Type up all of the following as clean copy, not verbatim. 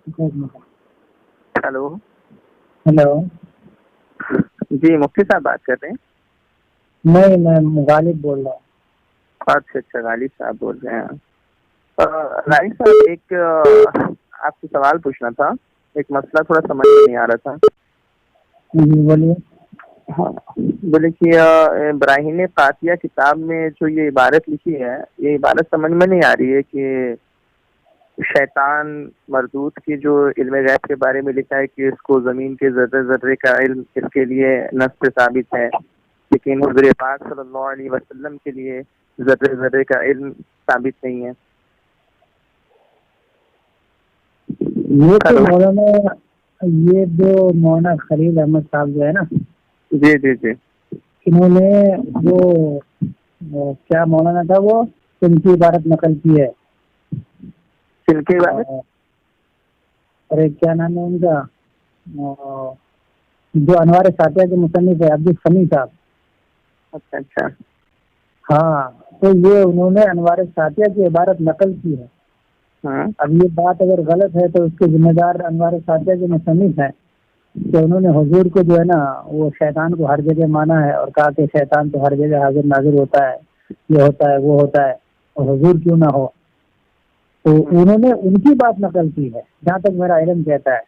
Hello hello جی مفتی صاحب بات کر رہے ہیں؟ نہیں، میں غالب بول رہا ہوں۔ اچھا غالب صاحب بول رہے ہیں۔ غالب صاحب ایک آپ سے سوال پوچھنا تھا، ایک مسئلہ تھوڑا سمجھ میں نہیں آ رہا تھا۔ بولیے۔ ہاں بولے کہ براہین قاطیہ کتاب میں جو یہ عبارت لکھی ہے، یہ عبارت سمجھ میں نہیں آ رہی ہے کہ شیطان مردود کی جو علم غیب کے بارے میں لکھا ہے کہ اس کو زمین کے ذرے ذرے کا علم اس کے لیے نص ثابت ہے، لیکن حضور پاک صلی اللہ علیہ وسلم کے لیے ذرے ذرے کا علم ثابت نہیں ہے۔ یہ تو مولانا، یہ جو مولانا خلیل احمد صاحب جو ہے نا، جی جی جی، انہوں نے جو کیا مولانا تھا وہ ان کی عبارت نقل کی ہے۔ کن کی عبارت؟ ارے کیا نام ہے ان کا، جو انوار ساتیہ کے مصنف ہے، عبدالسمیع صاحب۔ اچھا ہاں، تو یہ انہوں نے انوار ساتیہ کی عبارت نقل کی ہے۔ اب یہ بات اگر غلط ہے تو اس کے ذمہ دار انوار ساتیہ کے مصنف ہیں کہ انہوں نے حضور کو جو ہے نا وہ شیطان کو ہر جگہ مانا ہے اور کہا کہ شیطان تو ہر جگہ حاضر ناظر ہوتا ہے، یہ ہوتا ہے وہ ہوتا ہے، اور حضور کیوں نہ ہو۔ تو انہوں نے ان کی بات نقل کی ہے جہاں تک میرا علم کہتا ہے۔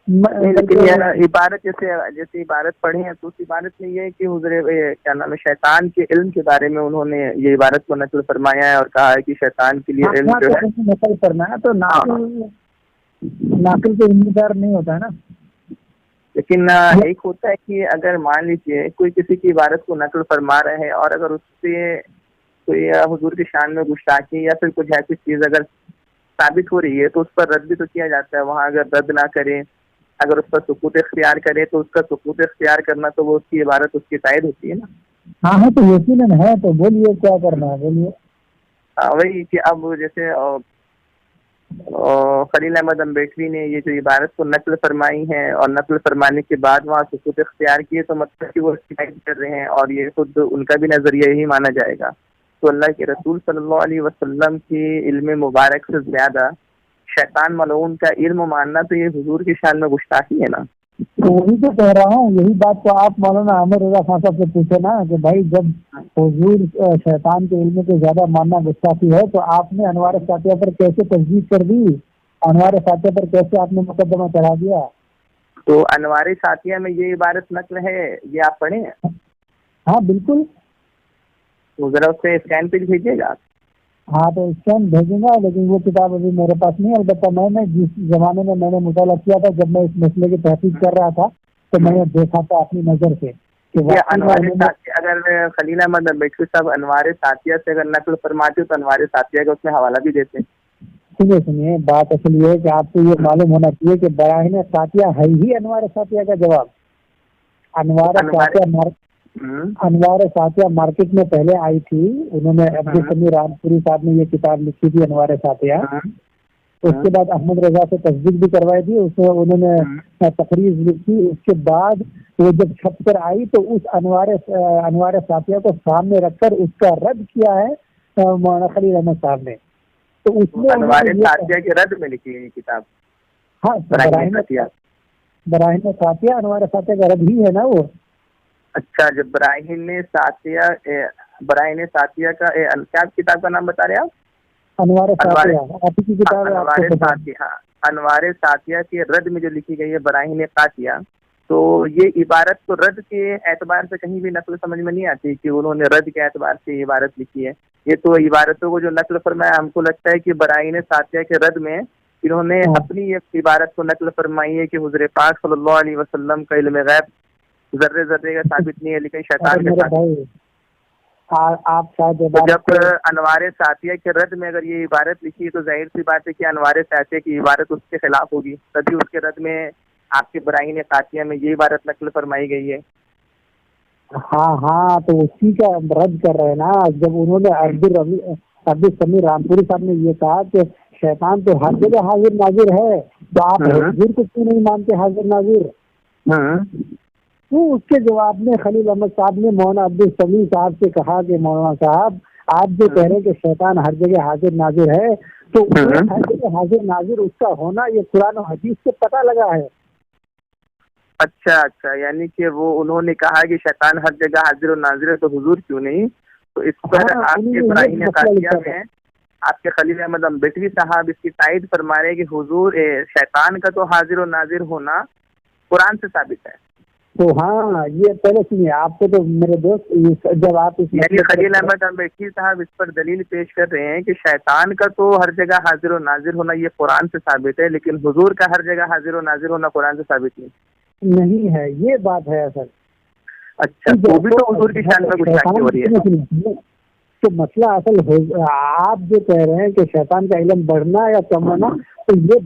لیکن یہ عبارت جیسے عبارت پڑھی ہے تو اس عبارت میں یہ ہے کہ حضور کیا نام ہے شیطان کے علم کے بارے میں انہوں نے یہ عبارت کو نقل فرمایا ہے اور کہا ہے کہ شیطان کے لیے علم جو ہے نقل فرمایا تو ناقل کے ذمہ دار نہیں ہوتا ہے نا۔ لیکن ایک ہوتا ہے کہ اگر مان لیجیے کوئی کسی کی عبارت کو نقل فرما رہے ہیں اور اگر اس سے کوئی حضور کی شان میں گستاخی یا پھر کچھ ایسی چیز اگر ثابت ہو رہی ہے تو اس پر رد بھی تو کیا جاتا ہے۔ وہاں اگر رد نہ کرے، اگر اس پر سکوت اختیار کرے تو اس کا سکوت اختیار کرنا تو وہ اس کی عبارت اس کی تائید ہوتی ہے نا۔ ہاں تو یقیناً ہے، تو بولیے کیا کرنا ہے، بولیے۔ وہی کہ اب جیسے خلیل احمد امبیڈکری نے یہ جو عبارت کو نقل فرمائی ہے اور نقل فرمانے کے بعد وہاں سکوت اختیار کیے تو مطلب کہ وہ تائید کر رہے ہیں اور یہ خود ان کا بھی نظریہ یہی مانا جائے گا۔ تو اللہ کے رسول صلی اللہ علیہ وسلم کی علم مبارک سے زیادہ شیطان ملعون کا علم ماننا تو یہ حضور کی شان میں گستاخی ہے نا۔ تو وہی تو کہہ رہا ہوں، یہی بات تو آپ مولانا عامر رضا خان صاحب سے پوچھے نا کہ بھائی جب حضور شیطان کے علم کو زیادہ ماننا گستاخی ہے تو آپ نے انوار ساتیہ پر کیسے تصدیق کر دی، انوار ساتیہ پر کیسے آپ نے مقدمہ چڑھا دیا؟ تو انوار ساتیہ میں یہ عبارت نقل ہے، یہ آپ پڑھیں؟ ہاں بالکل، تو ذرا اس سے اسکین پہ بھیجیے گا۔ ہاں تو اسکین بھیجوں گا، لیکن وہ کتاب ابھی میرے پاس نہیں ہے۔ البتہ میں نے جس زمانے میں نے مطالعہ کیا تھا، جب میں اس مسئلے کی تحقیق کر رہا تھا تو میں نے دیکھا تھا اپنی نظر سے کہ اگر خلیل احمد امبیڈکر صاحب انوار ساتیہ سے اگر نقل فرماتے تو انوار ساتیہ کا اس میں حوالہ بھی دیتے۔ سنیے بات اصل یہ ہے کہ آپ کو یہ معلوم ہونا چاہیے کہ براہین ساتیہ ہے ہی انوار ساتیہ کا جواب۔ انوار ساتیہ مارکیٹ میں پہلے آئی تھی، انہوں نے عبدالسمیع رامپوری صاحب نے یہ کتاب لکھی تھی انوار ساتیہ، اس کے بعد احمد رضا سے تصدیق بھی کروائی تھی، اس میں انہوں نے تقریر لکھی۔ اس کے بعد وہ جب چھپ کر آئی تو اس انوار ساتیہ کو سامنے رکھ کر اس کا رد کیا ہے مولانا خلیل احمد صاحب نے۔ تو اس میں انوار ساتیہ کے رد میں لکھی ہے کتاب۔ ہاں، براہین ساتیہ انوار ساتیہ کا رد ہی ہے نا وہ۔ اچھا، جب براہین ساتیہ کا کیا کتاب کا نام بتا رہے آپ؟ انوار ساتیہ۔ انوار ساتیہ کے رد میں جو لکھی گئی ہے براہین قاطیہ، تو یہ عبارت تو رد کے اعتبار سے کہیں بھی نقل سمجھ میں نہیں آتی کہ انہوں نے رد کے اعتبار سے یہ عبارت لکھی ہے۔ یہ تو عبارتوں کو جو نقل فرمایا، ہم کو لگتا ہے کہ براہین ساتیہ کے رد میں انہوں نے اپنی یہ عبارت کو نقل فرمائی ہے کہ حضور پاک صلی اللہ علیہ وسلم کا علم غیب ذرے ذرے کا ثابت نہیں ہے، لیکن شیطان کے جب انوار ساتیہ کے رد میں اگر یہ عبارت لکھی ہے تو ظاہر سی بات ہے کہ انوار ساتیہ کی عبارت اس کے خلاف ہوگی، تبھی اس کے رد میں آپ کے براہین قاطیہ میں یہ عبارت نقل فرمائی گئی ہے۔ ہاں تو اسی کا رد کر رہے ہیں نا۔ جب انہوں نے عبدالسمیع رامپوری صاحب نے یہ کہا کہ شیطان تو ہر جگہ حاضر ناظر ہے، تو آپ حضور کو کیوں نہیں مانتے حاضر ناظر؟ تو اس کے جواب میں خلیل احمد صاحب نے مولانا عبدالسمیع صاحب سے کہا کہ مولانا صاحب آپ جو کہہ رہے ہیں کہ شیطان ہر جگہ حاضر ناظر ہے، تو حاضر ناظر اس کا ہونا یہ قرآن و حدیث سے پتہ لگا ہے۔ اچھا، یعنی کہ وہ انہوں نے کہا کہ شیطان ہر جگہ حاضر و ناظر ہے تو حضور کیوں نہیں؟ تو اس پر آپ کے براہین قاطعہ میں آپ کے خلیل احمد امبیٹوی صاحب اس کی تائید فرما رہے ہیں کہ حضور شیطان کا تو حاضر و ناظر ہونا قرآن سے ثابت ہے۔ تو ہاں یہ پہلے سنیے، آپ کو تو میرے دوست جب آپ یعنی خلیل احمد امبیٹوی صاحب اس پر دلیل پیش کر رہے ہیں کہ شیطان کا تو ہر جگہ حاضر و ناظر ہونا یہ قرآن سے ثابت ہے، لیکن حضور کا ہر جگہ حاضر و ناظر ہونا قرآن سے ثابت نہیں ہے۔ یہ بات ہے اصل۔ اچھا، وہ بھی تو حضور کی شان میں گستاخی ہو رہی ہے۔ تو مسئلہ اصل آپ جو کہہ رہے ہیں کہ شیطان کا علم بڑھنا یا کم ہونا، تو یہ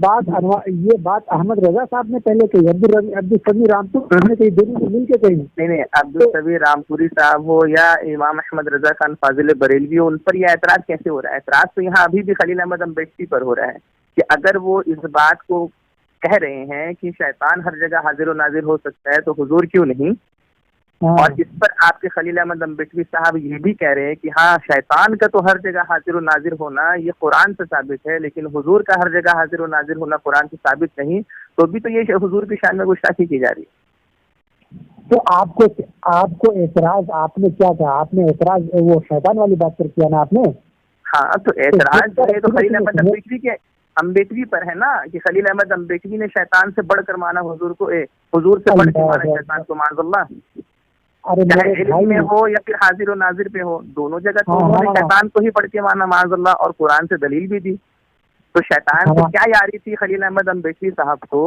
بات احمد رضا صاحب نے پہلے کہی، عبدالسمیع رامپور نے کہی، دونوں کو مل کے کہی۔ نہیں، عبدالسمیع رامپوری صاحب ہو یا امام احمد رضا خان فاضل بریلوی ہو، ان پر یہ اعتراض کیسے ہو رہا ہے؟ اعتراض تو یہاں ابھی بھی خلیل احمد امبیٹوی پر ہو رہا ہے کہ اگر وہ اس بات کو کہہ رہے ہیں کہ شیطان ہر جگہ حاضر و ناظر ہو سکتا ہے تو حضور کیوں نہیں؟ اور اس پر آپ کے خلیل احمد امبیٹوی صاحب یہ بھی کہہ رہے ہیں کہ ہاں شیطان کا تو ہر جگہ حاضر و ناظر ہونا یہ قرآن سے ثابت ہے، لیکن حضور کا ہر جگہ حاضر و ناظر ہونا قرآن سے ثابت نہیں، تو بھی تو یہ حضور کی شان میں گستاخی کی جا رہی ہے۔ تو آپ کو اعتراض آپ نے کیا کہا؟ آپ نے اعتراض وہ شیطان والی بات پر کیا نا آپ نے؟ ہاں، تو اعتراض جو ہے تو خلیل احمد امبیٹوی پر ہے نا، کہ خلیل احمد امبیٹوی نے شیطان سے بڑھ کر مانا حضور کو، حضور سے بڑھ کے مانا شیطان کو، معاذ اللہ، چاہے علم میں ہو یا پھر حاضر و ناظر پہ ہو، دونوں جگہ تو انہوں نے شیطان کو ہی پڑھ کے مانا معاذ اللہ، اور قرآن سے دلیل بھی دی۔ تو شیطان سے کیا یاری تھی خلیل احمد امبیٹوی صاحب کو،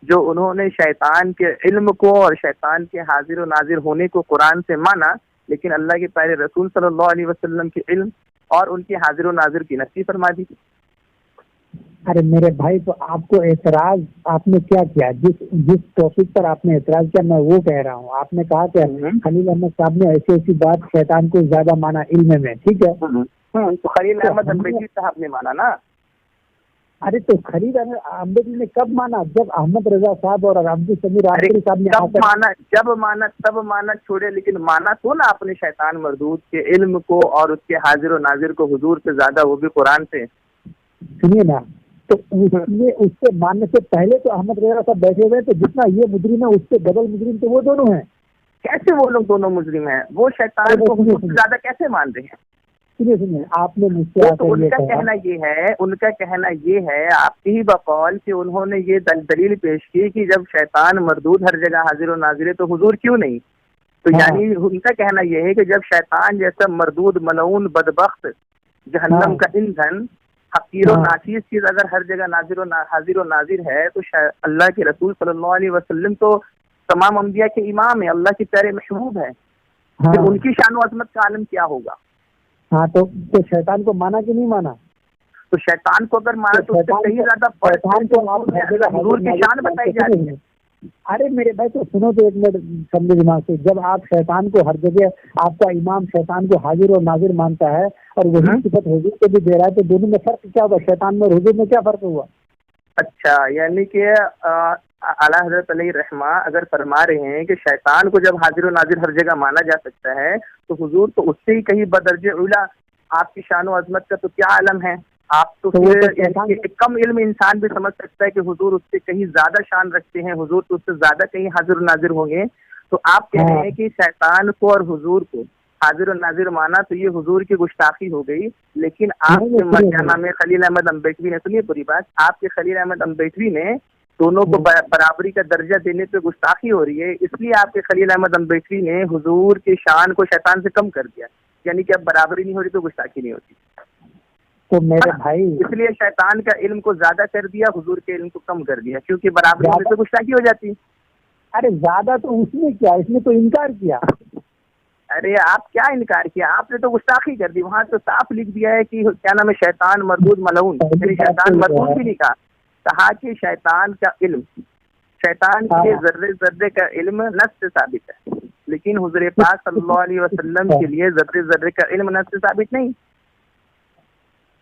جو انہوں نے شیطان کے علم کو اور شیطان کے حاضر و ناظر ہونے کو قرآن سے مانا، لیکن اللہ کے پیارے رسول صلی اللہ علیہ وسلم کے علم اور ان کے حاضر و ناظر کی نفی فرما دی۔ ارے میرے بھائی، تو آپ کو اعتراض آپ نے کیا کیا؟ جس ٹاپک پر آپ نے اعتراض کیا میں وہ کہہ رہا ہوں۔ آپ نے کہا کہ خلیل احمد صاحب نے ایسی بات شیطان کو زیادہ مانا علم میں، ٹھیک ہے؟ تو خلیل احمد امبیٹوی صاحب نے مانا نا۔ ارے تو خلیل احمد نے کب مانا؟ جب احمد رضا صاحب اور عبدالسمیع رامپوری صاحب نے جب مانا چھوڑے، لیکن مانا تو نا اپنے شیطان مردود کے علم کو اور اس کے حاضر و ناظر کو حضور سے زیادہ، وہ بھی قرآن سے۔ سنیے نا، تو اس سے ماننے سے پہلے تو احمد رضا صاحب بیٹھے ہوئے، تو جتنا یہ مجرم ہے اس سے ڈبل مجرم تو وہ دونوں ہیں۔ کیسے وہ لوگ دونوں مجرم ہیں؟ وہ شیطان کو حضور سے زیادہ کیسے مان رہے ہیں؟ سنیے، آپ نے مجھ سے ان کا کہنا یہ ہے آپ کی ہی بقول کہ انہوں نے یہ دلیل پیش کی کہ جب شیطان مردود ہر جگہ حاضر و ناظر ہے تو حضور کیوں نہیں؟ تو یعنی ان کا کہنا یہ ہے کہ جب شیطان جیسا مردود ملعون بدبخت جہنم کا ایندھن حقیر و ناچیز چیز اگر ہر جگہ حاضر و ناظر ہے، تو اللہ کے رسول صلی اللہ علیہ وسلم تو تمام انبیاء کے امام ہیں، اللہ کے پیارے محبوب ہیں، پھر ان کی شان و عظمت کا عالم کیا ہوگا؟ ہاں، تو شیطان کو مانا کہ نہیں مانا؟ تو شیطان کو اگر مانا تو کہیں زیادہ حضور کی شان بتائی جا رہی ہے۔ ارے میرے بھائی تو سنو تو ایک منٹ، سمجھے دماغ سے، جب آپ شیطان کو ہر جگہ آپ کا امام شیطان کو حاضر و ناظر مانتا ہے اور وہی صفت حضور کو بھی دے رہا ہے، تو دونوں میں فرق کیا ہوا؟ شیطان میں اور حضور میں کیا فرق ہوا؟ اچھا، یعنی کہ اعلیٰ حضرت علیہ رحمہ اگر فرما رہے ہیں کہ شیطان کو جب حاضر و ناظر ہر جگہ مانا جا سکتا ہے تو حضور تو اس سے ہی کہیں بدرجہ اولا آپ کی شان و عظمت کا تو کیا عالم ہے؟ آپ تو پھر کم علم انسان بھی سمجھ سکتا ہے کہ حضور اس سے کہیں زیادہ شان رکھتے ہیں، حضور تو اس سے زیادہ کہیں حاضر و ناظر ہوں گے۔ تو آپ کہہ رہے ہیں کہ شیطان کو اور حضور کو حاضر و ناظر مانا تو یہ حضور کی گستاخی ہو گئی، لیکن آپ کے کیا نام ہے خلیل احمد امبیٹوی نے، سنیے پوری بات، آپ کے خلیل احمد امبیٹوی نے دونوں کو برابری کا درجہ دینے پہ گستاخی ہو رہی ہے، اس لیے آپ کے خلیل احمد امبیٹوی نے حضور کی شان کو شیطان سے کم کر دیا، یعنی کہ اب برابری نہیں ہو رہی تو گستاخی نہیں ہوتی۔ تو میرے بھائی اس لیے شیطان کا علم کو زیادہ کر دیا، حضور کے علم کو کم کر دیا، کیونکہ برابری ہونے سے گستاخی ہو جاتی۔ ارے زیادہ تو اس نے کیا، اس نے تو انکار کیا۔ ارے آپ کیا انکار کیا؟ آپ نے تو گستاخی کر دی، وہاں تو صاف لکھ دیا ہے کہ کیا نام ہے شیطان مردود ملعون، یعنی شیطان مردود بھی نہیں کہا کہ شیطان کا علم، شیطان کے ذرے ذرے کا علم نص سے ثابت ہے، لیکن حضور پاک صلی اللہ علیہ وسلم کے لیے ذرے ذرے کا علم نص سے ثابت نہیں۔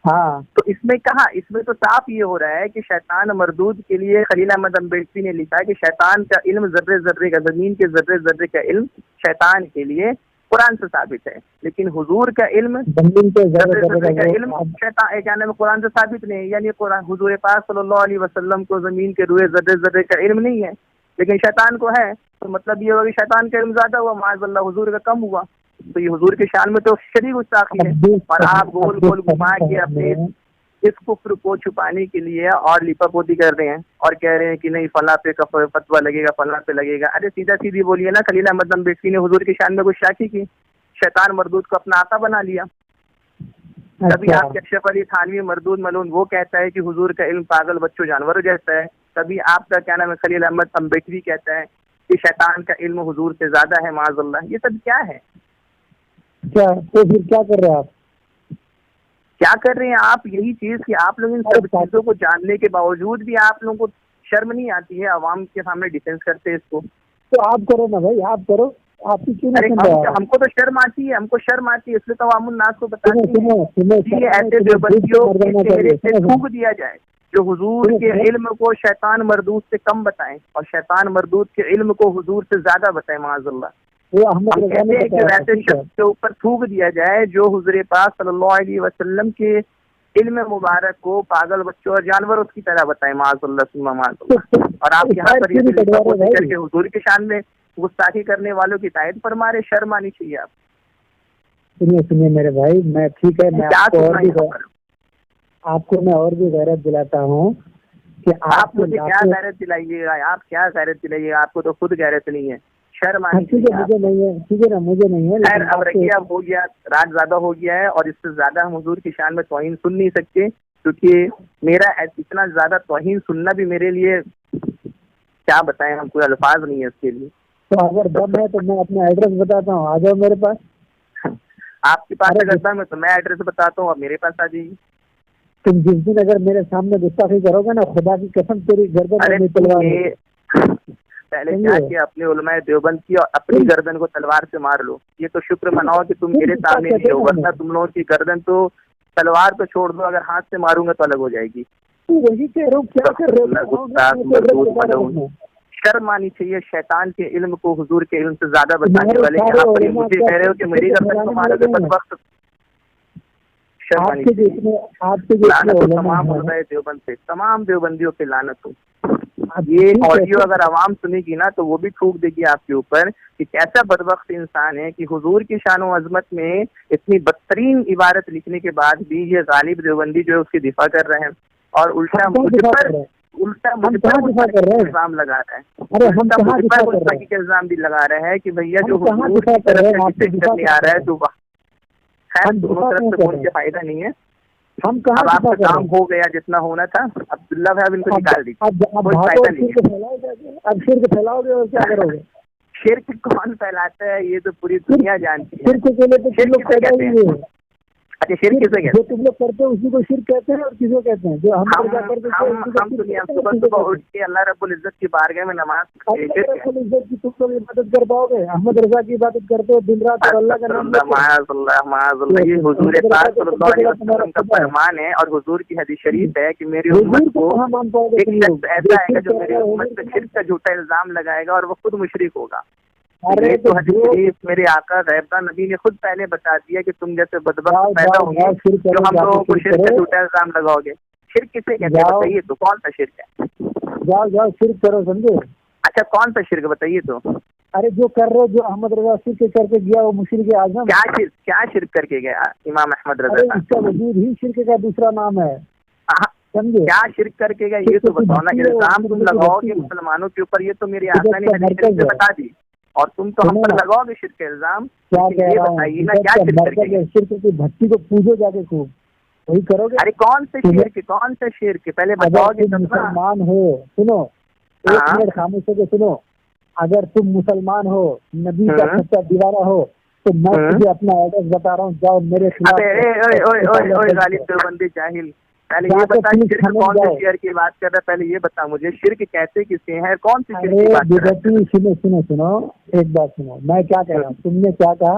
ہاں، تو اس میں کہا، اس میں تو صاف یہ ہو رہا ہے کہ شیطان مردود کے لیے خلیل احمد امبیٹوی نے لکھا ہے کہ شیطان کا علم ذرے ذرے کا، زمین کے ذرے ذرے کا علم شیطان کے لیے قرآن سے ثابت ہے، لیکن حضور کا علم شیطان کیا نام قرآن سے ثابت نہیں ہے، یعنی قرآن حضور پاک صلی اللہ علیہ وسلم کو زمین کے روئے ذرے ذرے کا علم نہیں ہے، لیکن شیطان کو ہے، تو مطلب یہ ہوا کہ شیطان کا علم زیادہ ہوا، معاذ اللہ حضور کا کم ہوا، تو یہ حضور کی شان میں تو شدید گستاخی ہے۔ اور آپ گول گول گھما کے اپنے اس کفر کو چھپانے کے لیے اور لیپا پوتی کر رہے ہیں اور کہہ رہے ہیں کہ نہیں فلاں پہ فتویٰ لگے گا، فلاں پہ لگے گا۔ ارے سیدھا سیدھی بولیے نا، خلیل احمد نمبیٹی نے حضور کی شان میں کچھ شاکی کی، شیطان مردود کو اپنا آقا بنا لیا۔ کبھی آپ کے اشرف علی تھانوی مردود ملون وہ کہتا ہے کہ حضور کا علم پاگل بچوں جانوروں جیسا ہے، کبھی آپ کا کیا نام ہے خلیل احمد امبیٹوی کہتا ہے کہ شیطان کا علم حضور سے زیادہ ہے، معاذ اللہ۔ یہ سب کیا ہے؟ کیا تو پھر کیا کر رہے ہیں آپ؟ کیا کر رہے ہیں آپ؟ یہی چیز کہ آپ لوگ ان سب چیزوں کو جاننے کے باوجود بھی آپ لوگوں کو شرم نہیں آتی ہے عوام کے سامنے ڈیفینس کرتے اس کو۔ تو آپ کرو نا بھائی، آپ کرو، آپ کی کیوں نہیں؟ ہم کو تو شرم آتی ہے، ہم کو شرم آتی ہے، اس لیے تو عوام الناس کو بتاتے ہیں ایسے دیوبندیوں کے چہرے سے تھوک دیا جائے جو حضور کے علم کو شیطان مردود سے کم بتائیں اور شیطان مردود کے علم کو حضور سے زیادہ بتائیں، معاذ اللہ۔ کہتے ہیں کہ ویسے شخص کے اوپر تھوک دیا جائے جو حضور پاک صلی اللہ علیہ وسلم کے علم مبارک کو پاگل بچوں اور جانوروں کی طرح بتائیں، معاذ اللہ ثم معاذ اللہ۔ اور آپ یہاں پر یہ کر کے حضور کی شان میں گستاخی کرنے والوں کی تائید فرما رہے، شرم آنی چاہیے آپ۔ سنیے میرے بھائی، میں ٹھیک ہے، میں آپ کو میں اور بھی غیرت دلاتا ہوں کہ آپ مجھے کیا غیرت دلائیے گا، آپ کیا غیرت دلائیے گا، آپ کو تو خود غیرت نہیں ہے، شرم آنی چاہیے۔ مجھے نہیں ہے، ٹھیک ہے نا، مجھے نہیں ہے، خیر اب رکھیے، اب ہو گیا، رات زیادہ ہو گیا ہے اور اس سے زیادہ ہم حضور کی شان میں توہین سن نہیں سکتے، کیونکہ میرا اتنا زیادہ توہین سننا بھی میرے لیے کیا بتائیں، ہم کوئی الفاظ نہیں ہے اس کے لیے۔ تو اگر دم ہے تو میں اپنا ایڈریس بتاتا ہوں، آ جاؤ میرے پاس۔ آپ کے پاس اگر دم ہے تو میں ایڈریس بتاتا ہوں، اب میرے پاس آ جائیے۔ تم جس دن اگر میرے سامنے گستاخی کرو گے نا، خدا کی قسم تیری گردن میں تلوار۔ پہلے کیا کہ اپنے علماء دیوبند کی اور اپنی گردن کو تلوار سے مار لو، یہ تو شکر مناؤ کہ تم میرے سامنے نہیں ہو، ورنہ تم لوگوں کی گردن تو تلوار تو چھوڑ دو، اگر ہاتھ سے ماروں گا تو الگ ہو جائے گی۔ وہی کہہ رہا ہوں، کیا کر رہے ہو؟ شرم آنی چاہیے شیطان کے علم کو حضور کے علم سے زیادہ بتانے والے، یہاں پر مجھے کہہ رہے ہو کہ میری گردن کو مارو گے، بدبخت۔ شرم آنی چاہیے۔ تمام علماء دیوبند سے، تمام دیوبندیوں پہ لعنت ہو۔ یہ آڈیو اگر عوام سنے گی نا تو وہ بھی تھوک دے گی آپ کے اوپر کہ کیسا بدبخت انسان ہے کہ حضور کی شان و عظمت میں اتنی بدترین عبارت لکھنے کے بعد بھی یہ غالب دیوبندی جو ہے اس کی دفاع کر رہے ہیں اور الٹا مجھ پر الزام لگا رہا ہے، الزام بھی لگا رہا ہے کہ بھیا جو حضور کی طرف سے کرنے آ رہا ہے تو خیر دونوں طرف سے کوئی فائدہ نہیں ہے۔ ہم کہاں آپ کا کام ہو گیا جتنا ہونا تھا، عبداللہ بھائی ان کو نکال دیجیے، کوئی فائدہ نہیں ہے۔ اب شرک پھیلاؤ گے اور کیا کرو گے؟ شرک کون پھیلاتا ہے یہ تو پوری دنیا جانتی ہے۔ شرک کے لیے تو لوگ پیدا ہی ہوئے ہیں۔ اچھا شرک کسے کہتے ہیں؟ جو تم لوگ کرتے ہیں اسی کو شرک کہتے ہیں، اور کسی کو کہتے ہیں جو ہم صبح صبح اٹھ کے اللہ رب العزت کی بارگاہ میں نماز رب العزت کی تم لوگ عبادت کر پاؤ گے؟ احمد رضا کی عبادت کرتے ہو دن رات اور اللہ کا نام معاذ اللہ، یہ حضور پاک صلی اللہ علیہ وسلم کا فرمان ہے اور حضور کی حدیث شریف ہے کہ میری امت کو ایک شخص ایسا ہے جو میری امت پہ شرک کا جھوٹا الزام لگائے گا اور وہ خود مشرک ہوگا۔ تو حدیث شریف میرے آقا غیبہ نبی نے خود پہلے بتا دیا کہ تم جیسے بدبخت پیدا ہوں گے جو ہم لوگوں کو شرک کا جھوٹا الزام لگاؤ گے۔ شرک کسے کہتے ہیں بتائیے تو، کون سا شرک ہے؟ جاؤ شرک کرو، سمجھے؟ اچھا کون سا شرک بتائیے تو؟ ارے جو کر رہے جو احمد رضا شرک کر کے گیا وہ مشرک اعظم۔ کیا شرک کر کے گیا امام احمد رضا؟ اس کا وجود ہی شرک کا دوسرا نام ہے، سمجھے؟ کیا شرک کر کے گیا یہ تو بتاؤ نا، الزام تم لگاؤ گے مسلمانوں کے اوپر، یہ تو میری آقا نے حدیث شریف سے بتا دی اور تم تو ہم پر لگاؤ گے شرک کا الزام۔ یہ بتائیے نا کیا شرک کر کے گیا؟ شرک کی بھکتی کو پوجو جا کے خوب، وہی کرو گے؟ ارے کون سے شرک، کون سے شرک پہلے بتاؤ گے؟ مسلمان ہو، سنو ایک منٹ خاموش ہو کے سنو، اگر تم مسلمان ہو نبی کا سچا دیوارہ ہو تو میں تجھے اپنا ایڈریس بتا رہا ہوں، جاؤ میرے خلاف۔ غالب دیوبندی جاہل، پہلے یہ بتا شرک کون سے شرک کی بات کر رہا ہے، پہلے یہ بتا مجھے شرک کہتے کسے ہیں، کون سی شرک کی بات کر رہا ہے؟ سنو ایک بات سنو، میں کیا کہہ رہا ہوں، تم نے کیا کہا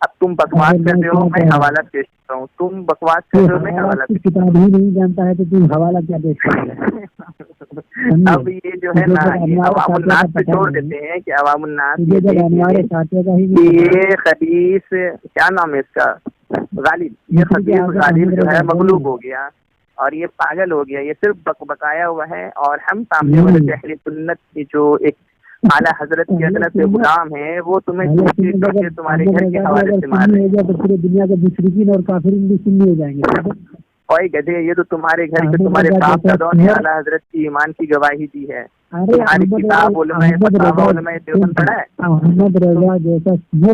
اب تم بکواس کرتے ہو، میں حوالہ پیش کرتا ہوں. تم بکواس کرتے ہو، میں حوالہ پیش کتاب ہی نہیں جانتا ہے تو تم حوالہ کیا پیش کرے گا؟ اب یہ جو ہے نا یہ عوام الناس پہ چھوڑ دیتے ہیں کہ عوام الناس یہ خبیث کیا نام ہے اس کا، غالب، یہ خبیث غالب جو ہے مغلوب ہو گیا اور یہ پاگل ہو گیا، یہ صرف بکایا ہوا ہے. اور ہم سامنے والے اہل سنت کی جو ایک اعلیٰ حضرت کی عدالت کے غلام ہیں وہ تمہیں تمہارے گھر کے حوالے سے مار رہے ہیں. پورے دنیا کے مشرکین اور کافرین بھی سنی ہو جائیں گے. اوئے گدھے، یہ تو تمہارے گھر کے تمہارے باپ دادوں نے اعلیٰ حضرت کی ایمان کی گواہی دی ہے. تمہاری کتاب علماء دیوبند پڑھا ہے. احمد رضا جیسا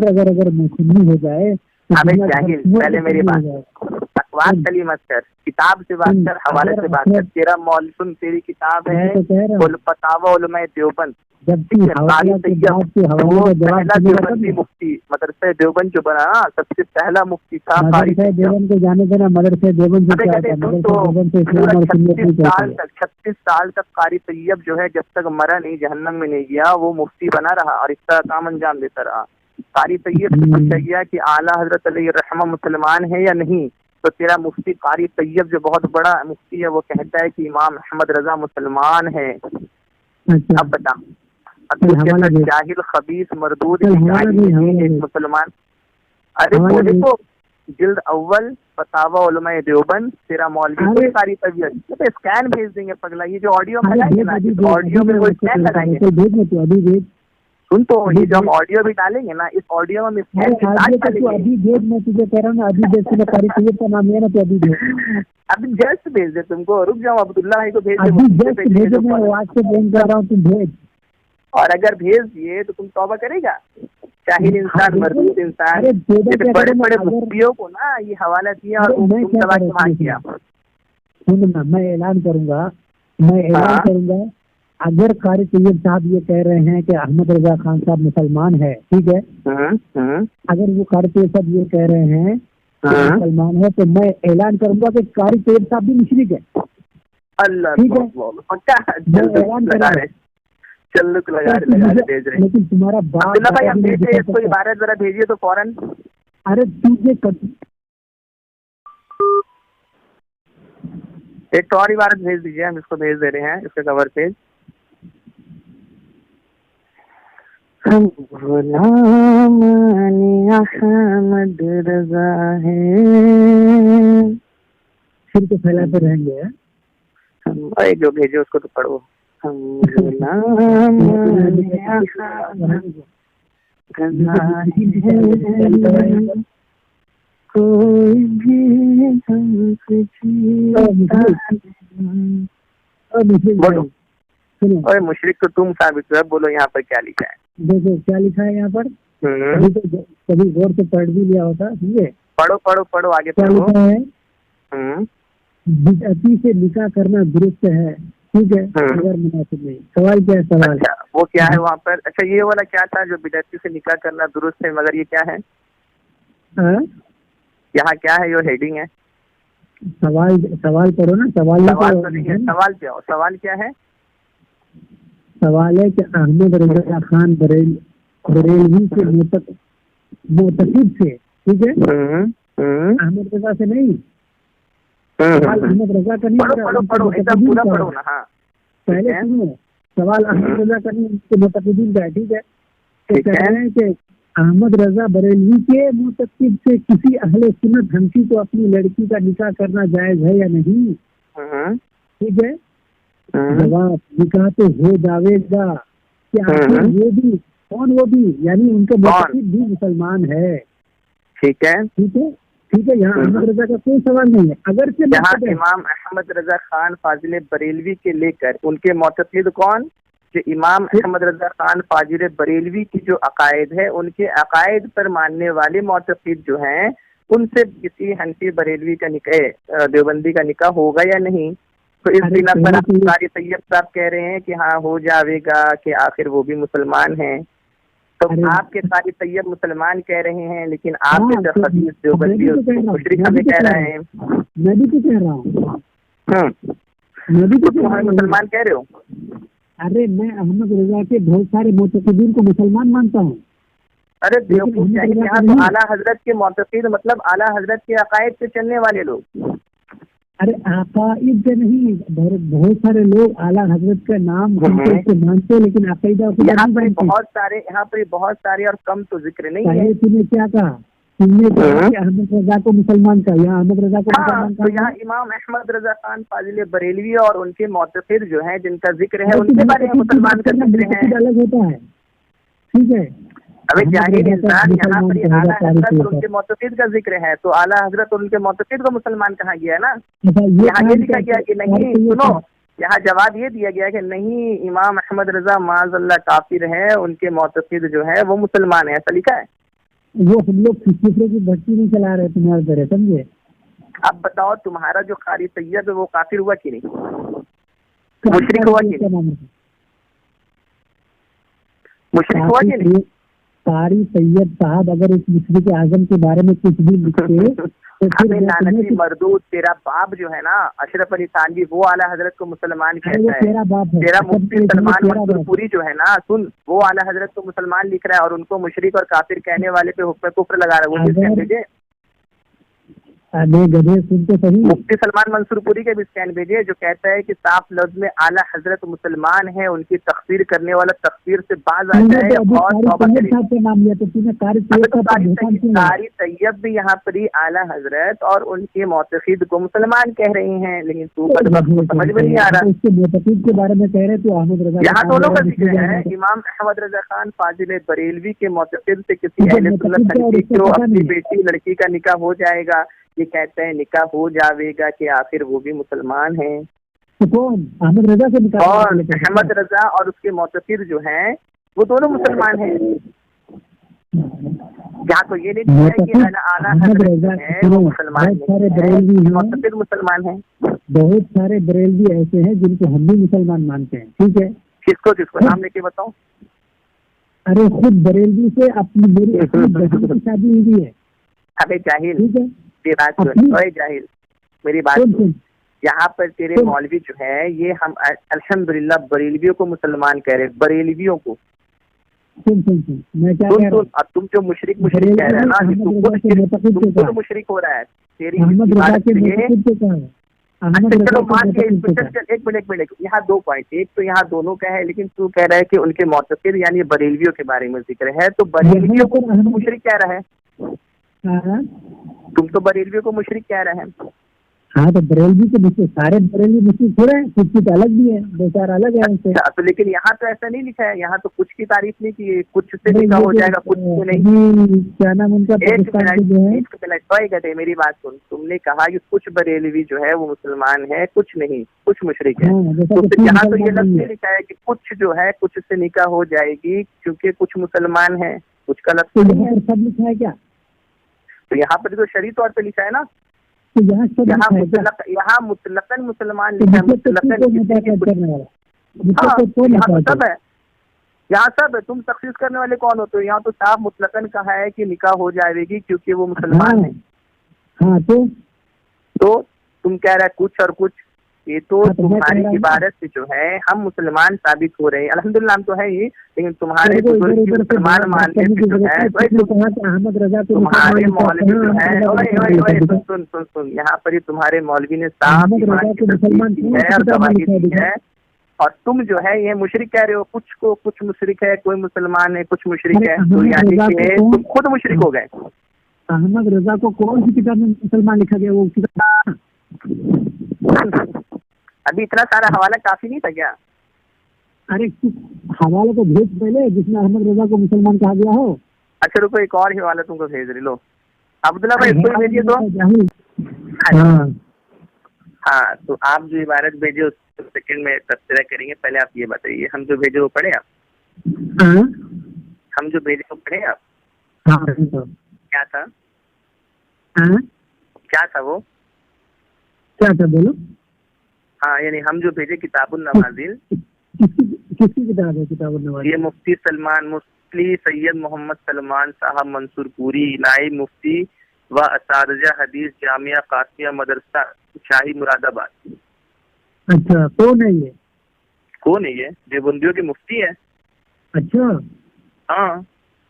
اگر سنی ہو جائے، ابھی جاہل، پہلے میری بات، بکواس کلی مت کر، کتاب سے بات کر، حوالے سے بات کر. تیرا مولفن تیری کتاب ہے فتاوی علماء دیوبند. دیوبندی مفتی مدرسہ دیوبند جو بنا سب سے پہلا مفتی تھا. دیوبند کو جانے دینا، مدرسہ دیوبند 36 سال تک قاری طیب جو ہے جب تک مرا نہیں، جہنم میں نہیں گیا، وہ مفتی بنا رہا اور اس طرح کام انجام دیتا رہا. قاری طیب سے پوچھا گیا کہ اعلیٰ حضرت علیہ الرحمہ مسلمان ہے یا نہیں، تو تیرا مفتی قاری طیب جو بہت بڑا مفتی ہے وہ کہتا ہے کہ امام احمد رضا مسلمان ہے. اب بتا، جاہل خبیث مردود مسلمان. ارے وہ دیکھو جلد اول فتاوی علماء دیوبند، تیرا مولوی قاری طیب اسکین بھیج دیں گے پگلا. یہ جو آڈیو آڈیو میں وہ اسکین لگائیں گے. سن تو یہ جو ہم آڈیو بھی ڈالیں گے نا، اس آڈیو میں ابھی میں تجھے کہہ رہا ہوں نا، ابھی جیسے قاری طیب کا نام ہے نا، تو ابھی جسٹ بھیج دے. تم کو رک جاؤ، عبداللہ بھائی کو بھیج دے. اور اگر بھیج دیے تو تم توبہ کرے گا؟ جاہل انسان، مردود انسان. بڑے بڑے مفتیوں کو نا یہ حوالہ دیا اور کیا. میں اعلان کروں گا اگر قاری طیب صاحب یہ کہہ رہے ہیں کہ احمد رضا خان صاحب مسلمان ہے، ٹھیک ہے، اگر وہ قاری طیب صاحب یہ کہہ رہے ہیں مسلمان ہے، تو میں اعلان کروں گا کہ قاری طیب صاحب بھی مشرک ہے. اللہ ٹھیک ہے، لیکن تمہارا باپ کوئی عبارت ذرا بھیجیے تو فوراً. ارے تجھے ایک اور عبارت بھیج دیجیے، ہم اس کو بھیج دے رہے ہیں، اس کا کور پیج. غلام احمد رضا ہے، پھر تو پھیلاتے رہیں گے. جو بھیجو اس کو تو پڑھو. کوئی بھی مشرک تو تم ثابت ہو. بولو یہاں پر کیا لکھا ہے؟ دیکھو کیا لکھا ہے یہاں پر. کبھی غور سے پڑھ بھی لیا ہوتا. پڑھو آگے پڑھو. بدعتی سے نکاح کرنا درست ہے، ٹھیک ہے، اگر مناسب نہیں. سوال کیا ہے؟ سوال وہ کیا ہے وہاں پر؟ اچھا یہ والا کیا تھا جو بدعتی سے نکاح کرنا درست ہے، مگر یہ کیا ہے یہاں کیا ہے؟ یہ ہیڈنگ ہے. سوال کرو نا. سوال کیا ہے؟ سوال ہے کہ احمد رضا خان بریلوی کے معتقد سے، ٹھیک ہے، احمد رضا سے نہیں. احمد رضا کا نہیں، پہلے سنو سوال. احمد رضا کا نہیں، اس کے معتقدین کا ہے، ٹھیک ہے. تو کہہ رہے ہیں کہ احمد رضا بریلوی کے معتقد سے کسی اہل سنت ہنسی کو اپنی لڑکی کا نکاح کرنا جائز ہے یا نہیں؟ ٹھیک ہے. جواب: نکاح تو ہو جاوے گا. کیا وہ بھی کون؟ وہ بھی یعنی ان کے معتقد بھی مسلمان ہے. ٹھیک ہے. یہاں احمد رضا کا کوئی سوال نہیں ہے. اگر یہاں امام احمد رضا خان فاضل بریلوی کے لے کر ان کے معتقد کون؟ کہ امام احمد رضا خان فاضل بریلوی کی جو عقائد ہے، ان کے عقائد پر ماننے والے معتقد جو ہیں، ان سے کسی حنفی بریلوی کا نکاح، دیوبندی کا نکاح ہوگا یا نہیں؟ تو اس بنا پر قاری طیب صاحب کہہ رہے ہیں کہ ہاں ہو جاوے گا، کہ آخر وہ بھی مسلمان ہیں. تو آپ کے قاری طیب مسلمان کہہ رہے ہیں، لیکن آپ کے خبیث دیوبندی مشرک ہمیں کہہ رہے ہیں. میں بھی تو کہہ رہا ہوں، مسلمان کہہ رہے ہو. ارے میں احمد رضا کے بہت سارے معتقدین کو مسلمان مانتا ہوں. ارے بیوقوف چاہیے، یہاں تو اعلیٰ حضرت کے معتقد مطلب اعلیٰ حضرت کے عقائد سے چلنے والے لوگ. ارے عقائد سے نہیں، بہت سارے لوگ اعلیٰ حضرت کا نام مانتے ہیں لیکن عقیدہ یہاں پر بہت سارے اور کم تو ذکر نہیں ہے. تم نے کیا کہا؟ تم نے کہا کہ احمد رضا کو مسلمان کا، یہاں احمد رضا کو مسلمان کا، یہاں امام احمد رضا خان فاضل بریلوی اور ان کے معتقد جو ہیں جن کا ذکر ہے ان کے بارے میں مسلمان کا ذکر ہے. الگ ہوتا ہے، ٹھیک ہے. ابھی جاہل انسان یہاں پر اعلیٰ حضرت اور ان کے معتقد کا ذکر ہے تو اعلیٰ حضرت اور ان کے معتقد کو مسلمان کہا گیا ہے نا. یہاں یہ لکھا گیا کہ نہیں، سنو، یہاں جواب یہ دیا گیا کہ نہیں، امام احمد رضا معاذ اللہ کافر ہے، ان کے معتقد جو ہے وہ مسلمان ہے، ایسا لکھا ہے. وہ ہم لوگ دوسرے کی بھٹی نہیں چلا رہے تمہارے طرح، سمجھے. اب بتاؤ تمہارا جو قاری سید ہے وہ کافر ہوا کہ نہیں، مشرک ہوا کہ نہیں، مشرک ہوا کہ نہیں. قاری سید صاحب اگر اس مشرک اعظم کے بارے میں کچھ بھی لکھتے ہمیں لعنتی مردود، تیرا باپ جو ہے نا اشرف علی تھانوی وہ اعلیٰ حضرت کو مسلمان کہتا ہے. تیرا مفتی سلمان منصور پوری جو ہے نا، سن، وہ اعلیٰ حضرت کو مسلمان لکھ رہا ہے اور ان کو مشرک اور کافر کہنے والے پہ حکم کفر لگا رہا ہے. وہ کس کہہ بھیجے؟ سن تو صحیح، مفتی سلمان منصور پوری کے بھی اسکین بھیجے جو کہتا ہے کہ صاف لفظ میں اعلیٰ حضرت مسلمان ہے، ان کی تقسیر کرنے والا تقسیر سے باز آ جائے. قاری طیب بھی یہاں پر ہی اعلیٰ حضرت اور ان کے معتقد کو مسلمان کہہ رہے ہیں، لیکن تو سمجھ میں نہیں آ رہا. اس کے معتقد کے بارے میں کہہ رہے تو احمد رضا یہاں دونوں کا ذکر ہے. امام احمد رضا خان فاضل بریلوی کے معتقد سے کسی اہل سنت حنفی کو اپنی بیٹی لڑکی کا نکاح ہو جائے گا، یہ کہتے ہیں نکاح ہو جاوے گا کہ آخر وہ بھی مسلمان ہیں. کون؟ احمد رضا سے نکاح؟ اور احمد رضا اور اس کے معتقد جو ہیں وہ دونوں مسلمان ہیں. یہاں تو یہ نہیں ہے کہ اعلیٰ حضرت ہیں وہ مسلمان ہیں، معتقد مسلمان ہیں. بہت سارے بریلوی ایسے ہیں جن کو ہم بھی مسلمان مانتے ہیں، ٹھیک ہے. کس کو نام لے کے بتاؤ. ارے خود بریلوی سے اپنی میری بہن کی شادی ہوئی ہے. ابے جاہل، ٹھیک ہے، جاہل میری بات سن. یہاں پر تیرے مولوی جو ہے یہ ہم الحمدللہ بریلویوں کو مسلمان کہہ رہے، بریلویوں کو. میں کیا کہہ رہا ہوں، اب تم جو مشرک کہہ رہے ہیں نا، تم تو مشرک ہو رہا ہے. تیری چلو مان کے ایک منٹ یہاں 2 پوائنٹ. ایک تو یہاں دونوں کا ہے لیکن تو کہہ رہا ہے کہ ان کے معتقد یعنی بریلویوں کے بارے میں ذکر ہے، تو بریلویوں کو مشرک کہہ رہا ہے. تم تو بریلویوں کو مشرک کہہ رہے ہیں. ہاں تو بریلوی کے سارے بریلوی مشرک تھوڑے ہیں، کچھ الگ بھی ہے، 2-4 الگ ہیں. تو لیکن یہاں تو ایسا نہیں لکھا ہے، یہاں تو کچھ کی تعریف نہیں کی، کچھ سے نکاح ہو جائے گا کچھ سے نہیں. کیا نام ان کا؟ میری بات سن، تم نے کہا کہ کچھ بریلوی جو ہے وہ مسلمان ہے، کچھ نہیں، کچھ مشرک ہے. تو یہاں تو یہ لفظ نہیں لکھا ہے کہ کچھ جو ہے کچھ سے نکاح ہو جائے گی کیونکہ کچھ مسلمان ہیں، کچھ کا لفظ نہیں ہے. سب لکھا ہے کیا؟ تو یہاں پر تو شرعی طور پہ لکھا ہے نا، یہاں مطلقاً مسلمان لکھا ہے، سب ہے، یہاں سب ہے. تم تخصیص کرنے والے کون ہوتے ہو؟ یہاں تو صاف مطلقاً کہا ہے کہ نکاح ہو جائے گی کیونکہ وہ مسلمان ہیں. ہاں تو تم کہہ رہے کچھ اور کچھ. یہ تو تمہاری عبارت سے جو ہے ہم مسلمان ثابت ہو رہے ہیں. الحمدللہ ہم تو ہے ہی، لیکن تمہارے مسلمان ماننے سے جو ہے تمہارے مولوی جو ہے سن یہاں پر ہی تمہارے مولوی نے صاف ایمان کی تصدیق کی ہے اور گواہی دی ہے، اور تم جو ہے یہ مشرک کہہ رہے ہو. کچھ کو کچھ مشرک ہے، کوئی مسلمان ہے کچھ مشرک ہے، تو یعنی کہ تم خود مشرک ہو گئے. احمد رضا کو کون سی کتاب میں مسلمان لکھا گیا؟ وہ کتاب ابھی اتنا سارا حوالہ کافی نہیں تھا کیا؟ ارے حوالہ تو بھیج پہلے جس میں احمد رضا کو مسلمان کہا گیا ہو. اچھا رکو ایک اور حوالہ تم کو بھیج لو. عبداللہ بھائی اس کو بھیجیے تو. ہاں تو آپ جو عبارت بھیجے اس سیکنڈ میں تبصرہ کریں گے. پہلے آپ یہ بتائیے ہم جو بھیجے وہ پڑھے آپ؟ ہم جو بھیجے وہ پڑھے آپ؟ کیا تھا وہ؟ کیا تھا بولو. ہاں یعنی ہم جو بھیجے کتاب النوازل. کس کی کتاب ہے کتاب النوازل؟ یہ مفتی سید محمد سلمان صاحب منصور پوری، نائب مفتی و اساتذہ حدیث جامعہ قاسمیہ مدرسہ شاہی مراد آباد. اچھا کون ہے یہ؟ کون ہے یہ؟ دیوبندیوں کے مفتی ہے. اچھا ہاں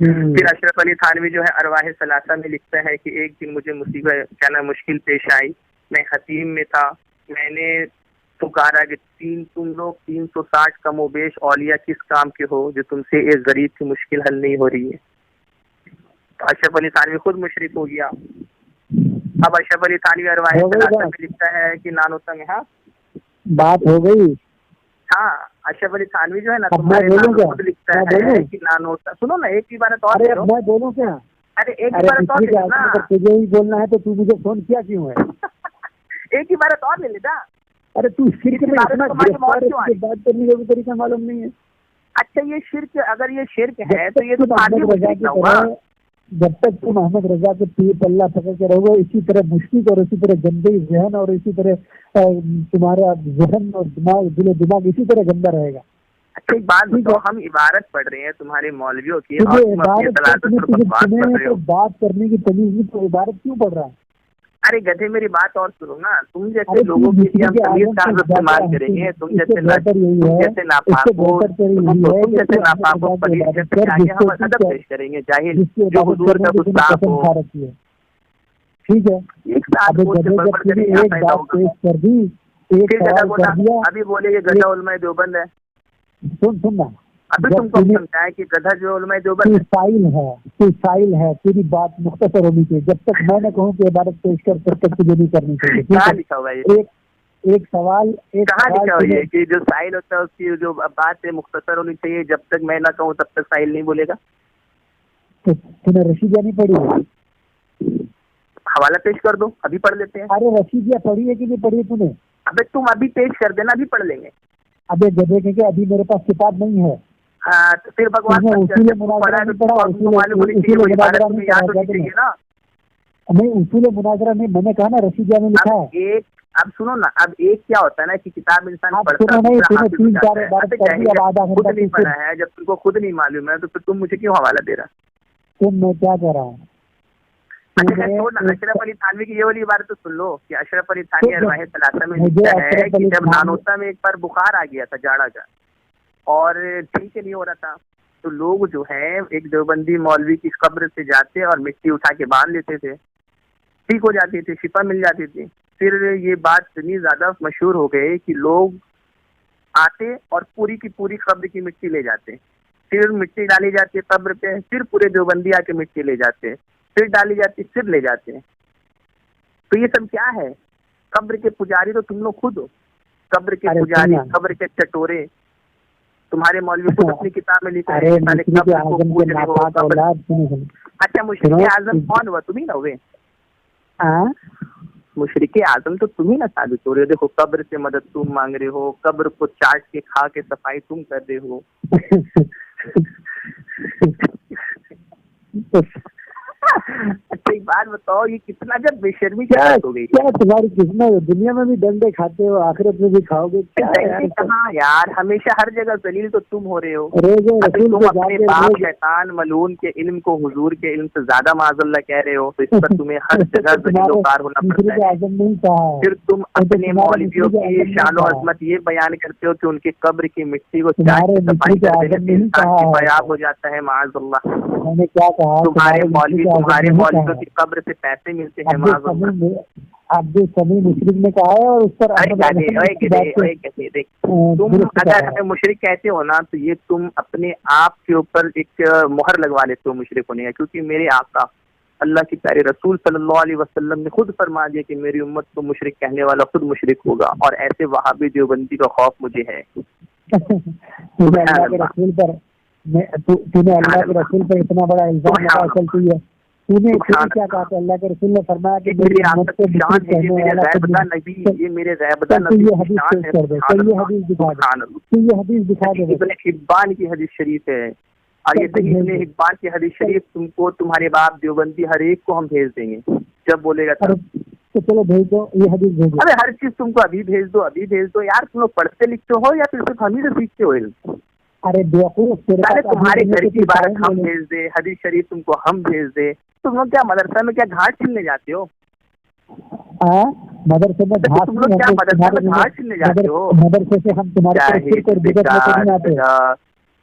پھر اشرف علی تھانوی جو ہے ارواح ثلاثہ میں لکھتا ہے کہ ایک دن مجھے مصیبت کیا نا مشکل پیش آئی، میں حتیم میں تھا، میں نے پکارا کہ تم لوگ 360 کم و بیش اولیاء کس کام کے ہو جو تم سے ایک غریب کی مشکل حل نہیں ہو رہی ہے. تو اشرف علی تھانوی خود مشرک ہو گیا. اب اشرف علی تھانوی ارواح ثلاثہ میں لکھتا ہے کہ نانوتہ میں ہاں بات ہو گئی. ہاں اشرف علی تھانوی جو ہے نا تمہارے خود لکھتا ہے کہ نانوتہ. سنو نا ایک عبارت اور. میں بولوں کیا؟ ارے ایک عبارت اور تجھے ہی بولنا ہے تو تو مجھے فون کیا کیوں ہے؟ ایک عبارت اور لے لیتا. ارے تو شرک میں اتنا بات کرنے کا بھی طریقہ معلوم نہیں ہے. اچھا یہ شرک، اگر یہ شرک ہے تو یہ تو جب تک تم احمد رضا کے پیر پلہ پکڑ کے رہو گے اسی طرح مشکل اور اسی طرح گندے ذہن اور اسی طرح تمہارا ذہن اور دماغ دل و دماغ اسی طرح گندا رہے گا. اچھا ایک بات بتاؤ، ہم عبارت پڑھ رہے ہیں تمہارے مولویوں کی، بات کرنے کی تمیز نہیں تو عبارت کیوں پڑھ رہا ہے؟ ارے گدھے میری بات اور سنو نا، تم جیسے لوگوں کے لیے ہم تمیز کا استعمال کریں گے، تم جیسے ناپاکوں پلیز جیسے چاہیے ہم ادب پیش کریں گے، جاہل جو حضور کا گستاخ ہو. ٹھیک ہے ابھی بولے یہ گدھا علماء دیوبند ہے. سننا ابھی تم کو سمجھا ہے کہ گدھا جو علماء دیوبند سائل ہے تیری بات مختصر ہونی چاہیے. جب تک میں نے کہوں کہ عبادت پیش کر تب تک تجھے نہیں کرنی چاہیے. کہاں لکھا ہوا ہے ایک سوال کہاں لکھا ہوا ہے کہ جو سائل ہوتا ہے اس کی جو بات ہے مختصر ہونی چاہیے، جب تک میں نہ کہوں تب تک سائل نہیں بولے گا. تو تمہیں رشیدیہ نہیں پڑھی ہے؟ حوالہ پیش کر دو، ابھی پڑھ لیتے ہیں. ارے رشیدیہ پڑھی ہے کہ نہیں پڑھی تم نے؟ ابھی تم ابھی پیش کر دینا، ابھی پڑھ لیں گے. ابھی گدھے کہ ابھی میرے پاس کتاب نہیں ہے. ہاں تو پھر بھگوان نہیں اصول مناظرہ میں میں نے کہا نا رشیدیہ میں لکھا ہے. اب سنو نا، اب ایک کیا ہوتا ہے نا کہ کتاب انسان پڑھتا ہے، جب تم کو خود نہیں معلوم ہے تو پھر تم مجھے کیوں حوالہ دے رہا؟ تم میں کیا کہہ رہا ہوں؟ اشرف علی تھانوی کی یہ والی بات تو سن لو کہ اشرف علی تھانوی ارواح ثلاثہ میں لکھتا ہے کہ جب نانوتہ میں ایک بار بخار آ گیا تھا جاڑا کا اور ٹھیک نہیں ہو رہا تھا، تو لوگ جو ہے ایک دیوبندی مولوی کی قبر سے جاتے اور مٹی اٹھا کے باندھ لیتے تھے، ٹھیک ہو جاتی تھی، شفا مل جاتی تھی. پھر یہ بات اتنی زیادہ مشہور ہو گئی کہ لوگ آتے اور پوری کی پوری قبر کی مٹی لے جاتے، پھر مٹی ڈالی جاتی ہے قبر پہ، پھر پورے دیوبندی آ کے مٹی لے جاتے، پھر ڈالی جاتی، پھر لے جاتے. تو یہ سب کیا ہے؟ قبر کے پجاری تو تم لوگ خود ہو، قبر کے پجاری، قبر کے چٹورے. تمہارے مولوی خود اپنی کتاب میں لکھا ہے. اچھا مشرک اعظم کون ہوا؟ تم ہی نہ ہوئے. مشرک اعظم تو تم ہی نہ ثابت ہو رہے ہو. دیکھو قبر سے مدد تم مانگ رہے ہو، قبر کو چاٹ کے کھا کے صفائی تم کر رہے ہو. اچھا ایک بات بتاؤ، یہ کتنا جب بے شرمی کی بات ہو گئی؟ کیا تمہاری قسمت؟ دنیا میں بھی ڈنڈے کھاتے ہو، آخرت میں بھی کھاؤ گے. کہاں یار، ہمیشہ ہر جگہ ذلیل تو تم ہو رہے ہو. تم اپنے باپ شیطان ملعون کے علم کو حضور کے علم سے زیادہ معاذ اللہ کہہ رہے ہو، تو اس پر تمہیں ہر جگہ ذلیل و خوار ہونا پڑتا ہے. پھر تم اپنے مولویوں کی شان و عظمت یہ بیان کرتے ہو کہ ان کی قبر کی مٹی کو چاٹ کے صفائی کر دینے سے انسان شفایاب ہو جاتا ہے معاذ اللہ. میں نے کیا کہا؟ تمہارے مولویوں کی قبر سے پیسے ملتے ہیں معاذ اللہ. عبد السمیع مشرک نے کہا ہے اور اس پر تم اگر ہمیں مشرک کہتے ہو نا تو یہ تم اپنے آپ کے اوپر ایک مہر لگوا لیتے ہو مشرک ہونے کا، کیونکہ میرے آقا اللہ کی پیارے رسول صلی اللہ علیہ وسلم نے خود فرما دیا کہ میری امت کو مشرک کہنے والا خود مشرک ہوگا، اور ایسے وہابی دیوبندی کا خوف مجھے ہے. اللہ کے رسول پر اللہ کے رسول پر اتنا بڑا الزام لگا چلتی ہے. کیا کہا تھا؟ اللہ کے رسول نے فرمایا کہ ابن حبان کی حدیث شریف ہے، اور یہ صحیح ابن حبان کی حدیث شریف تم کو تمہارے باپ دیوبندی ہر ایک کو ہم بھیج دیں گے جب بولے گا تب. تو چلو بھیج دو یہ حدیث بھیج دو. ارے ہر چیز تم کو ابھی بھیج دو، ابھی بھیج دو یار. تم لوگ پڑھتے لکھتے ہو یا پھر صرف ہم ہی سے سیکھتے ہو علم؟ ارے بیوقوف، تمہارے گھر کی عبارت ہم بھیج دے، حدیث شریف تم کو ہم بھیج دے. تم لوگ کیا مدرسہ میں کیا گھاٹ چھلنے جاتے ہو؟ مدرسے میں گھاٹ چھلنے جاتے ہو؟ مدرسے سے ہم تمہارے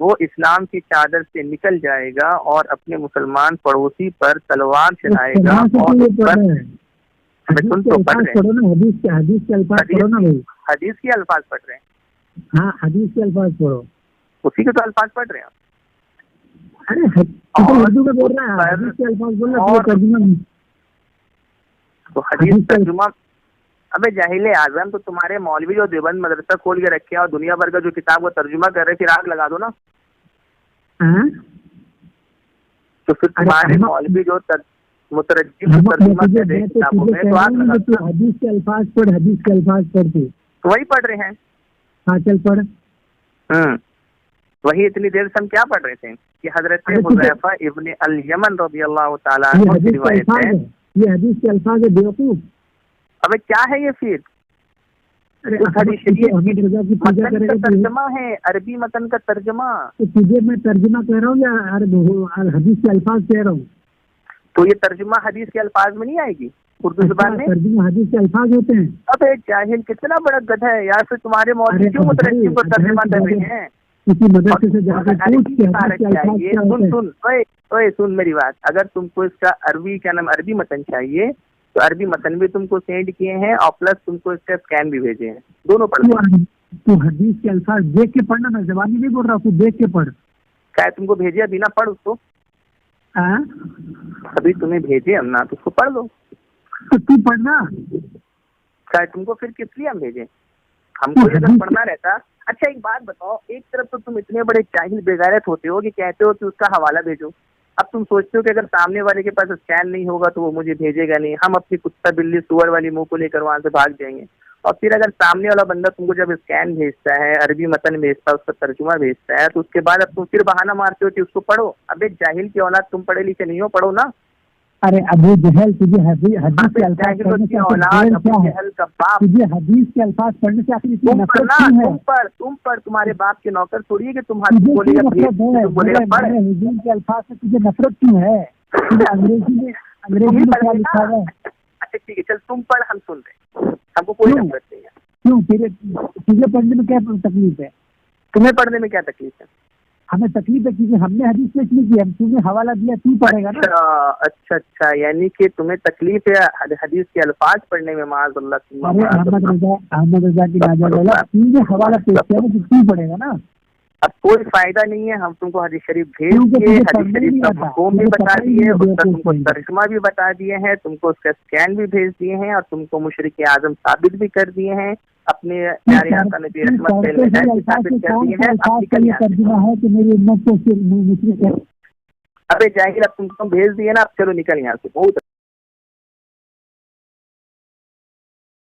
وہ اسلام کی چادر سے نکل جائے گا اور اپنے مسلمان پڑوسی پر تلوار چلائے گا اور حدیث کے الفاظ پڑھو نا بھائی، حدیث کے الفاظ پڑھ رہے ہیں، ہاں حدیث کے الفاظ پڑھو، اسی کے تو الفاظ پڑھ رہے ہیں. ارے اردو میں بول رہا ہے، حدیث کے الفاظ بول رہا ہے، ترجمہ تو حدیث ترجمہ. ابے جاہل اعظم، تو تمہارے مولوی جو دیوبند مدرسہ کھول کے رکھے اور دنیا بھر کا جو کتاب کو ترجمہ کر رہے، پھر آگ لگا دو نا. تو پھر تمہارے مولوی جو مترجم ترجمہ کر رہے کتابوں میں تو آگ لگا دو. حدیث کے الفاظ پڑھ، حدیث کے الفاظ پڑھتے وہی پڑھ رہے ہیں. ہاں چل پڑھ. وہی اتنی دیر سے ہم کیا پڑھ رہے تھے کہ حضرت حذیفہ ابن الیمن رضی اللہ تعالیٰ عنہ کی روایت ہے. یہ حدیث کے الفاظ ہے بیوقوف. ابے کیا ہے یہ پھر؟ ترجمہ ہے، عربی متن کا ترجمہ. تجھے میں ترجمہ کہہ رہا ہوں یا حدیث کے الفاظ کہہ رہا ہوں؟ تو یہ ترجمہ حدیث کے الفاظ میں نہیں آئے گی اردو زبان میں؟ ترجمہ حدیث کے الفاظ ہوتے ہیں. ابے جاہل کتنا بڑا گدھا ہے یار. پھر تمہارے مولوی کیوں مترجم کو ترجمہ کر رہے ہیں؟ کسی مدرسے سے جا کے سن میری بات. اگر تم کو اس کا عربی متن چاہیے تو عربی متن بھی تم کو سینڈ کیے ہیں اور پلس تم کو اس کا اسکین بھی بھیجے ہیں، دونوں پڑھ. تو حدیث کے الفاظ دیکھ کے پڑھنا، میں زبانی نہیں بول رہا، تو دیکھ کے پڑھ. کیا تم کو بھیجے ابھی نہ پڑھ اس کو؟ ابھی تمہیں بھیجے ہم نہ، تو اس کو پڑھ لو. تو تو پڑھنا. کیا تم کو پھر کس لیے ہم بھیجیں؟ ہم کو اگر پڑھنا رہتا. اچھا ایک بات بتاؤ، ایک طرف تو تم اتنے بڑے جاہل بےغیرت ہوتے ہو کہ کہتے ہو کہ اس کا حوالہ بھیجو. اب تم سوچتے ہو کہ اگر سامنے والے کے پاس اسکین نہیں ہوگا تو وہ مجھے بھیجے گا نہیں، ہم اپنی کتا بلی سور والی منہ کو لے کر وہاں سے بھاگ جائیں گے. اور پھر اگر سامنے والا بندہ تم کو جب اسکین بھیجتا ہے، عربی متن بھیجتا ہے، اس کا ترجمہ بھیجتا ہے، تو اس کے بعد اب تم پھر بہانہ مارتے ہو کہ اس کو پڑھو. اب ایک جاہل کی اولاد، تم پڑھے لکھے نہیں ہو، پڑھو نا. ارے ابو جہل، تجھے حدیث کے الفاظ پڑھنے سے تم پر تمہارے باپ کے نوکر تھوڑی ہے کہ تم حدیث کے الفاظ سے تجھے نفرت کیوں ہے؟ انگریزی میں کیا لکھا ہے؟ اچھا ٹھیک ہے، چل تم پڑھ، ہم سن رہے، ہم کو کوئی نفرت نہیں ہے. کیوں؟ تجھے پڑھنے میں کیا تکلیف ہے؟ تمہیں پڑھنے میں کیا تکلیف ہے؟ ہمیں تکلیف ہے کیونکہ ہم نے حدیث پیش نہیں کی، ہم تمہیں حوالہ دیا، تو پڑھے گا نا. اچھا، یعنی کہ تمہیں تکلیف ہے حدیث کے الفاظ پڑھنے میں؟ معاذ اللہ. احمد رضا کی تم حوالہ پیش کیا نا، تو پڑھے گا نا. اب کوئی فائدہ نہیں ہے، ہم تم کو حدیث شریف بھیج دیے، حدیث شریف کا حکم بھی بتا دیے، اس کا تم کو ترجمہ بھی بتا دیے ہیں، تم کو اس کا اسکین بھی بھیج دیے ہیں، اور تم کو مشرک اعظم ثابت بھی کر دیے ہیں، اپنے پیارے آقا نبی رحمت ثابت کر دیے ہیں. ترجمہ ہے کہ میری امت کو. ابے جاہل، اب تم کو بھیج دیے نا، اب چلو نکل یہاں سے. بہت